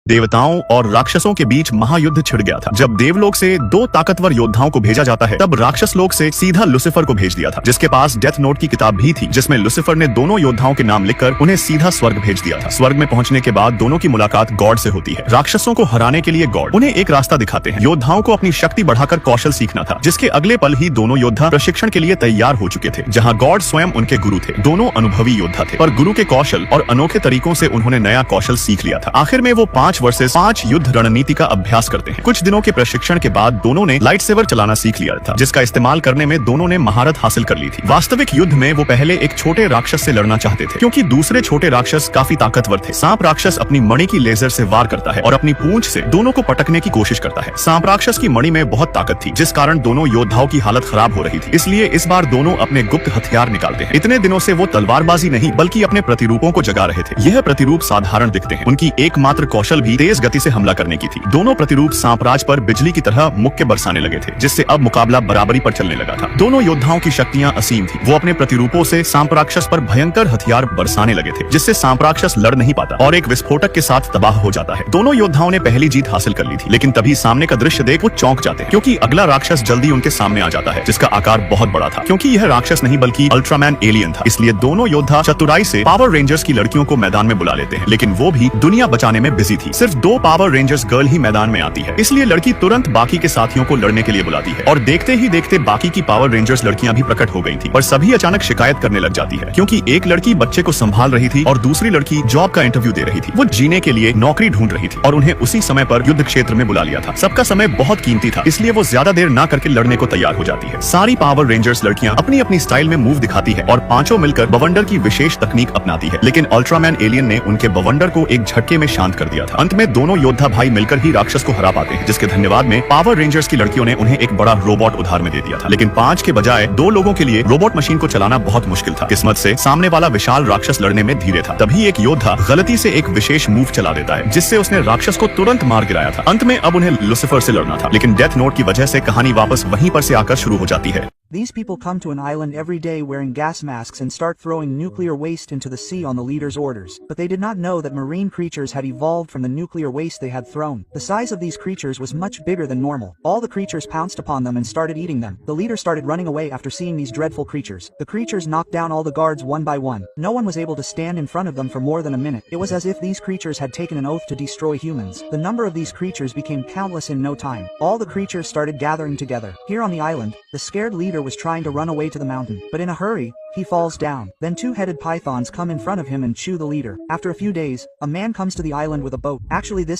देवताओं और राक्षसों के बीच महायुद्ध छिड़ गया था। जब देवलोक से दो ताकतवर योद्धाओं को भेजा जाता है, तब राक्षस लोक से सीधा लुसिफर को भेज दिया था, जिसके पास डेथ नोट की किताब भी थी, जिसमें लुसिफर ने दोनों योद्धाओं के नाम लिखकर उन्हें सीधा स्वर्ग भेज दिया था। स्वर्ग में पहुंचने के बाद दोनों की मुलाकात गॉड से होती है। राक्षसों को हराने के लिए गॉड उन्हें एक रास्ता दिखाते हैं। योद्धाओं को अपनी शक्ति बढ़ाकर कौशल सीखना था, जिसके अगले पल ही दोनों योद्धा प्रशिक्षण के लिए तैयार हो चुके थे, जहाँ गॉड स्वयं उनके गुरु थे। दोनों अनुभवी योद्धा थे, पर गुरु के कौशल और अनोखे तरीकों से उन्होंने नया कौशल सीख लिया था। आखिर में वो 5 वर्सेस 5 युद्ध रणनीति का अभ्यास करते हैं। कुछ दिनों के प्रशिक्षण के बाद दोनों ने लाइट सेवर चलाना सीख लिया था, जिसका इस्तेमाल करने में दोनों ने महारत हासिल कर ली थी। वास्तविक युद्ध में वो पहले एक छोटे राक्षस से लड़ना चाहते थे, क्योंकि दूसरे छोटे राक्षस काफी ताकतवर थे। सांप राक्षस अपनी मणि की लेजर से वार करता है और अपनी पूंछ से दोनों को पटकने की कोशिश करता है। सांप राक्षस की मणि में बहुत ताकत थी, जिस कारण दोनों योद्धाओं की हालत खराब हो रही थी। इसलिए इस बार दोनों अपने गुप्त हथियार निकालते हैं। इतने दिनों से वो तलवारबाजी नहीं बल्कि अपने प्रतिरूपों को जगा रहे थे। यह प्रतिरूप साधारण दिखते हैं, उनकी एकमात्र कौशल भी तेज गति से हमला करने की थी। दोनों प्रतिरूप सांपराज पर बिजली की तरह मुक्के बरसाने लगे थे, जिससे अब मुकाबला बराबरी पर चलने लगा था। दोनों योद्धाओं की शक्तियां असीम थी। वो अपने प्रतिरूपों से सांप राक्षस पर भयंकर हथियार बरसाने लगे थे, जिससे सांप राक्षस लड़ नहीं पाता और एक विस्फोटक के साथ तबाह हो जाता है। दोनों योद्धाओं ने पहली जीत हासिल कर ली थी, लेकिन तभी सामने का दृश्य देख वो चौंक जाते हैं, क्योंकि अगला राक्षस जल्दी उनके सामने आ जाता है, जिसका आकार बहुत बड़ा था। क्योंकि यह राक्षस नहीं बल्कि अल्ट्रामैन एलियन था, इसलिए दोनों योद्धा चतुराई से पावर रेंजर्स की लड़कियों को मैदान में बुला लेते हैं, लेकिन वो भी दुनिया बचाने में बिजी थी। सिर्फ 2 पावर रेंजर्स गर्ल ही मैदान में आती है, इसलिए लड़की तुरंत बाकी के साथियों को लड़ने के लिए बुलाती है। और देखते ही देखते बाकी की पावर रेंजर्स लड़कियां भी प्रकट हो गई थी, पर सभी अचानक शिकायत करने लग जाती है, क्योंकि एक लड़की बच्चे को संभाल रही थी और दूसरी लड़की जॉब का इंटरव्यू दे रही थी। वो जीने के लिए नौकरी ढूंढ रही थी और उन्हें उसी समय पर युद्ध क्षेत्र में बुला लिया था। सबका समय बहुत कीमती था, इसलिए वो ज्यादा देर ना करके लड़ने को तैयार हो जाती है। सारी पावर रेंजर्स लड़कियां अपनी अपनी स्टाइल में मूव दिखाती है और पांचों मिलकर बवंडर की विशेष तकनीक अपनाती है, लेकिन अल्ट्रामैन एलियन ने उनके बवंडर को एक झटके में शांत कर दिया था। अंत में दोनों योद्धा भाई मिलकर ही राक्षस को हरा पाते हैं, जिसके धन्यवाद में पावर रेंजर्स की लड़कियों ने उन्हें एक बड़ा रोबोट उधार में दे दिया था। लेकिन 5 के बजाय 2 लोगों के लिए रोबोट मशीन को चलाना बहुत मुश्किल था। किस्मत से सामने वाला विशाल राक्षस लड़ने में धीरे था। तभी एक योद्धा गलती से एक विशेष मूव चला देता है, जिससे उसने राक्षस को तुरंत मार गिराया था। अंत में अब उन्हें लुसिफर से लड़ना था, लेकिन डेथ नोट की वजह से कहानी वापस वहीं पर से आकर शुरू हो जाती है। These people come to an island every day wearing gas masks and start throwing nuclear waste into the sea on the leader's orders. But they did not know that marine creatures had evolved from the nuclear waste they had thrown. The size of these creatures was much bigger than normal. All the creatures pounced upon them and started eating them. The leader started running away after seeing these dreadful creatures. The creatures knocked down all the guards one by one. No one was able to stand in front of them for more than a minute. It was as if these creatures had taken an oath to destroy humans. The number of these creatures became countless in no time. All the creatures started gathering together. Here on the island, the scared leader was trying to run away to the mountain, but in a hurry, he falls down. Then 2-headed pythons come in front of him and chew the leader. After a few days, a man comes to the island with a boat. Actually, this